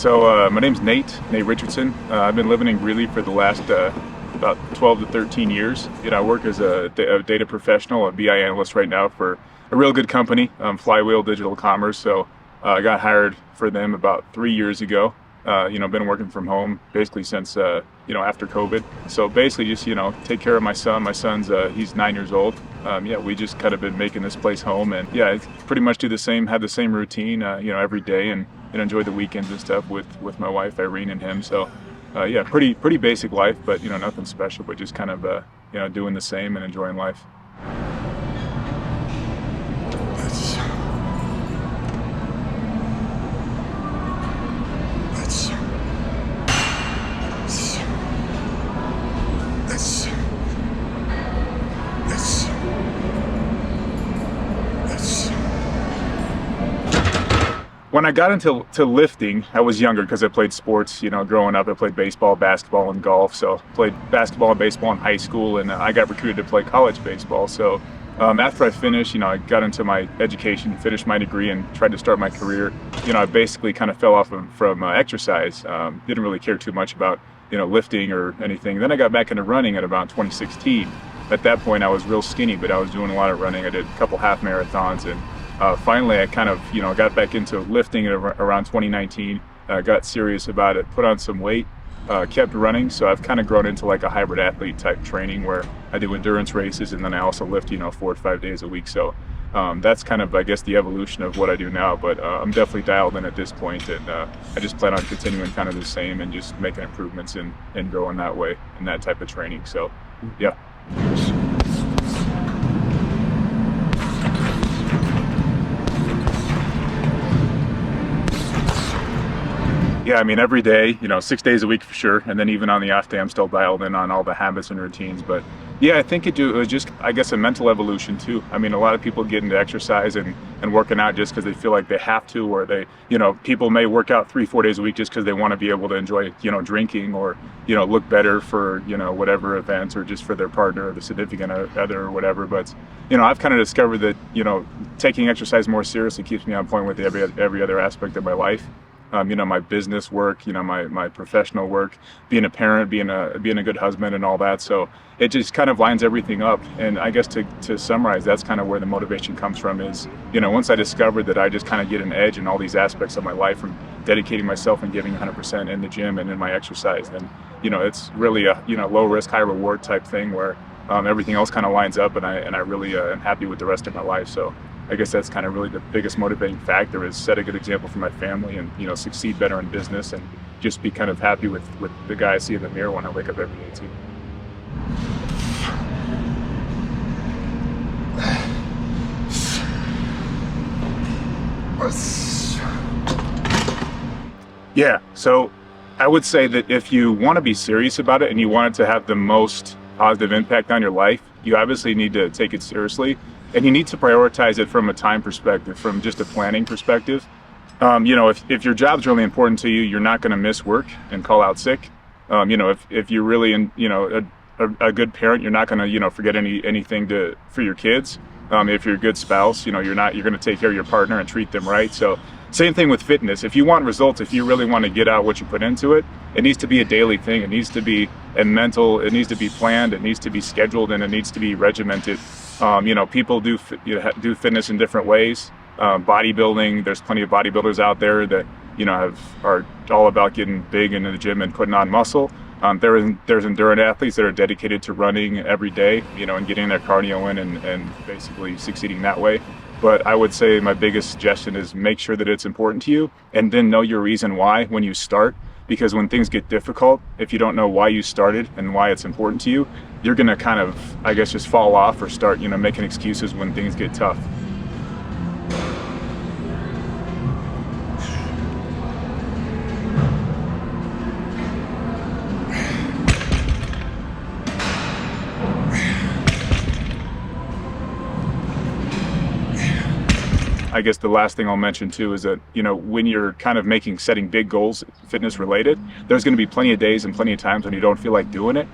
My name's Nate Richardson. I've been living in Greeley for the last about 12 to 13 years. I work as a data professional, a BI analyst right now for a real good company, Flywheel Digital Commerce. So I got hired for them about 3 years ago. Been working from home basically since, after COVID. So basically just, take care of my son. My son's, he's 9 years old. We just kind of been making this place home, and I pretty much have the same routine, every day, and enjoy the weekends and stuff with my wife, Irene, and him. So, pretty basic life, but, nothing special, but just kind of, doing the same and enjoying life. When I got into lifting, I was younger because I played sports. Growing up, I played baseball, basketball, and golf. So played basketball and baseball in high school, and I got recruited to play college baseball. So after I finished, I got into my education, finished my degree, and tried to start my career. I basically kind of fell off from exercise. Didn't really care too much about lifting or anything. Then I got back into running at about 2016. At that point, I was real skinny, but I was doing a lot of running. I did a couple half marathons, and finally, I kind of, got back into lifting around 2019, got serious about it, put on some weight, kept running. So I've kind of grown into like a hybrid athlete type training where I do endurance races, and then I also lift, 4 to 5 days a week. So that's kind of, I guess, the evolution of what I do now, but I'm definitely dialed in at this point, and I just plan on continuing kind of the same and just making improvements and growing that way in that type of training. So, yeah. Yeah, I mean, every day, 6 days a week for sure. And then even on the off day, I'm still dialed in on all the habits and routines. But yeah, I think it was just, I guess, a mental evolution too. I mean, a lot of people get into exercise and working out just because they feel like they have to, or they, people may work out 3-4 days a week just because they want to be able to enjoy, drinking or, look better for, whatever events, or just for their partner or the significant other or whatever. But, I've kind of discovered that, taking exercise more seriously keeps me on point with every other aspect of my life. My business work, my professional work, being a parent, being a good husband and all that. So it just kind of lines everything up. And I guess to summarize, that's kind of where the motivation comes from is, once I discovered that I just kind of get an edge in all these aspects of my life from dedicating myself and giving 100% in the gym and in my exercise, then, it's really a, low risk, high reward type thing where everything else kind of lines up, and I really am happy with the rest of my life. So I guess that's kind of really the biggest motivating factor, is set a good example for my family and, succeed better in business, and just be kind of happy with the guy I see in the mirror when I wake up every day too. Yeah, so I would say that if you want to be serious about it and you want it to have the most positive impact on your life, you obviously need to take it seriously. And you need to prioritize it from a time perspective, from just a planning perspective. If your job's really important to you, you're not going to miss work and call out sick. If you're really a good parent, you're not going to forget anything for your kids. If you're a good spouse, you're going to take care of your partner and treat them right. So same thing with fitness. If you want results, if you really want to get out what you put into it, it needs to be a daily thing. It needs to be it needs to be planned, it needs to be scheduled, and it needs to be regimented. People do fitness in different ways. Bodybuilding, there's plenty of bodybuilders out there that, are all about getting big into the gym and putting on muscle. There's endurance athletes that are dedicated to running every day, and getting their cardio in and basically succeeding that way. But I would say my biggest suggestion is make sure that it's important to you, and then know your reason why when you start. Because when things get difficult, if you don't know why you started and why it's important to you, you're gonna kind of, I guess, just fall off or start, making excuses when things get tough. I guess the last thing I'll mention too is that, when you're kind of setting big goals, fitness related, there's going to be plenty of days and plenty of times when you don't feel like doing it.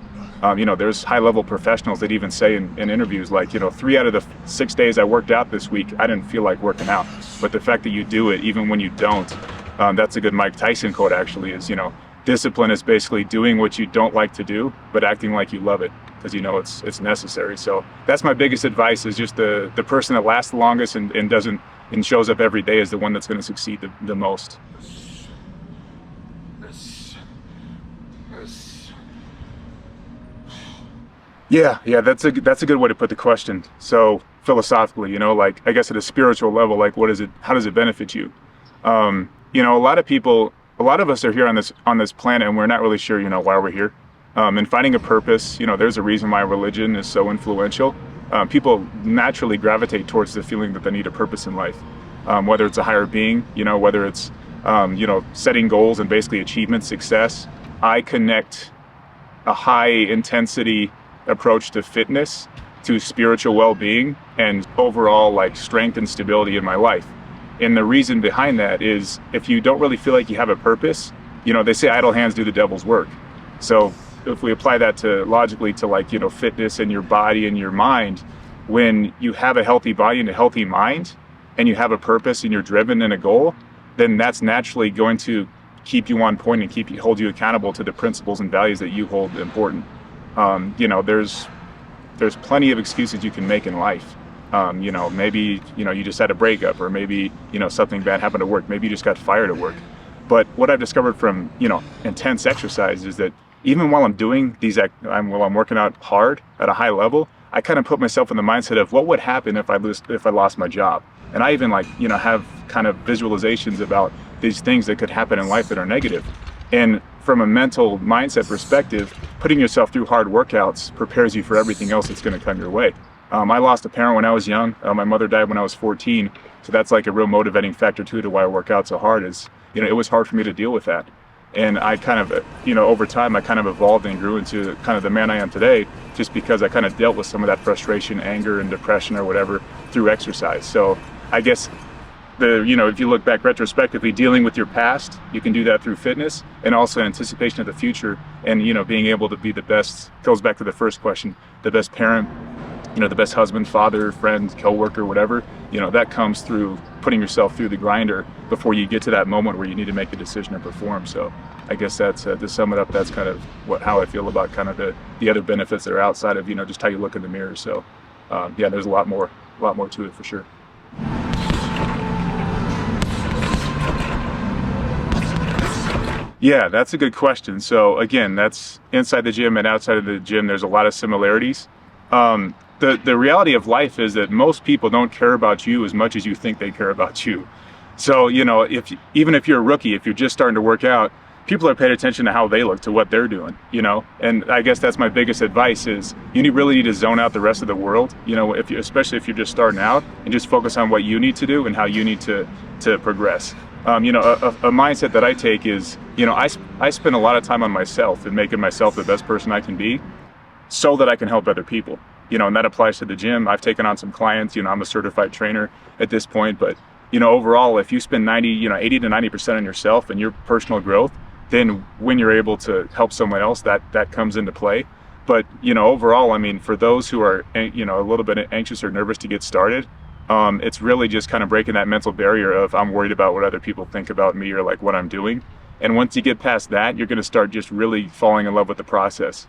There's high-level professionals that even say in interviews, like, 3 out of the 6 days I worked out this week, I didn't feel like working out. But the fact that you do it, even when you don't, That's a good Mike Tyson quote, actually, is, discipline is basically doing what you don't like to do, but acting like you love it, because it's necessary. So that's my biggest advice, is just the person that lasts the longest and shows up every day is the one that's going to succeed the most. Yeah, that's a good way to put the question. So philosophically, like, I guess at a spiritual level, like, how does it benefit you? A lot of us are here on this planet, and we're not really sure, why we're here. And finding a purpose, there's a reason why religion is so influential. People naturally gravitate towards the feeling that they need a purpose in life, whether it's a higher being, whether it's, setting goals and basically achievement, success. I connect a high intensity approach to fitness, to spiritual well-being, and overall, like, strength and stability in my life. And the reason behind that is, if you don't really feel like you have a purpose, they say idle hands do the devil's work. So if we apply that logically to, like, fitness and your body and your mind, when you have a healthy body and a healthy mind, and you have a purpose and you're driven in a goal, then that's naturally going to keep you on point and hold you accountable to the principles and values that you hold important. There's plenty of excuses you can make in life. Maybe, you just had a breakup, or maybe, something bad happened at work. Maybe you just got fired at work. But what I've discovered from, intense exercise is that even while I'm doing while I'm working out hard at a high level, I kind of put myself in the mindset of what would happen if I lost my job. And I even, like, have kind of visualizations about these things that could happen in life that are negative. And from a mental mindset perspective, putting yourself through hard workouts prepares you for everything else that's going to come your way. I lost a parent when I was young. My mother died when I was 14. So that's, like, a real motivating factor too, to why I work out so hard, is, it was hard for me to deal with that. And I kind of, over time, I kind of evolved and grew into kind of the man I am today, just because I kind of dealt with some of that frustration, anger, and depression or whatever through exercise. So I guess if you look back retrospectively, dealing with your past, you can do that through fitness, and also anticipation of the future, and, being able to be the best, goes back to the first question, the best parent, the best husband, father, friend, co-worker, whatever, that comes through putting yourself through the grinder before you get to that moment where you need to make a decision and perform. So I guess that's, to sum it up, that's kind of how I feel about kind of the other benefits that are outside of, just how you look in the mirror. So there's a lot more to it for sure. Yeah, that's a good question. So again, that's inside the gym and outside of the gym, there's a lot of similarities. The reality of life is that most people don't care about you as much as you think they care about you. So, even if you're a rookie, if you're just starting to work out, people are paying attention to how they look, to what they're doing, and I guess that's my biggest advice, is you really need to zone out the rest of the world, especially if you're just starting out, and just focus on what you need to do and how you need to progress. A mindset that I take is, I spend a lot of time on myself and making myself the best person I can be, so that I can help other people, and that applies to the gym. I've taken on some clients, I'm a certified trainer at this point, but, overall, if you spend 80 to 90% on yourself and your personal growth, then when you're able to help someone else, that comes into play. But, overall, I mean, for those who are, a little bit anxious or nervous to get started, it's really just kind of breaking that mental barrier of, I'm worried about what other people think about me, or like what I'm doing. And once you get past that, you're going to start just really falling in love with the process.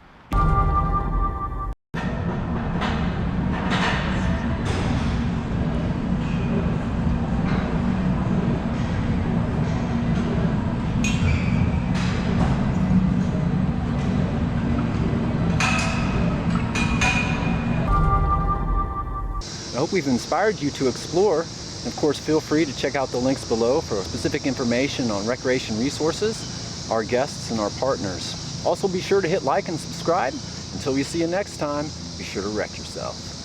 I hope we've inspired you to explore. And of course, feel free to check out the links below for specific information on recreation resources, our guests, and our partners. Also, be sure to hit like and subscribe. Until we see you next time, be sure to wreck yourself.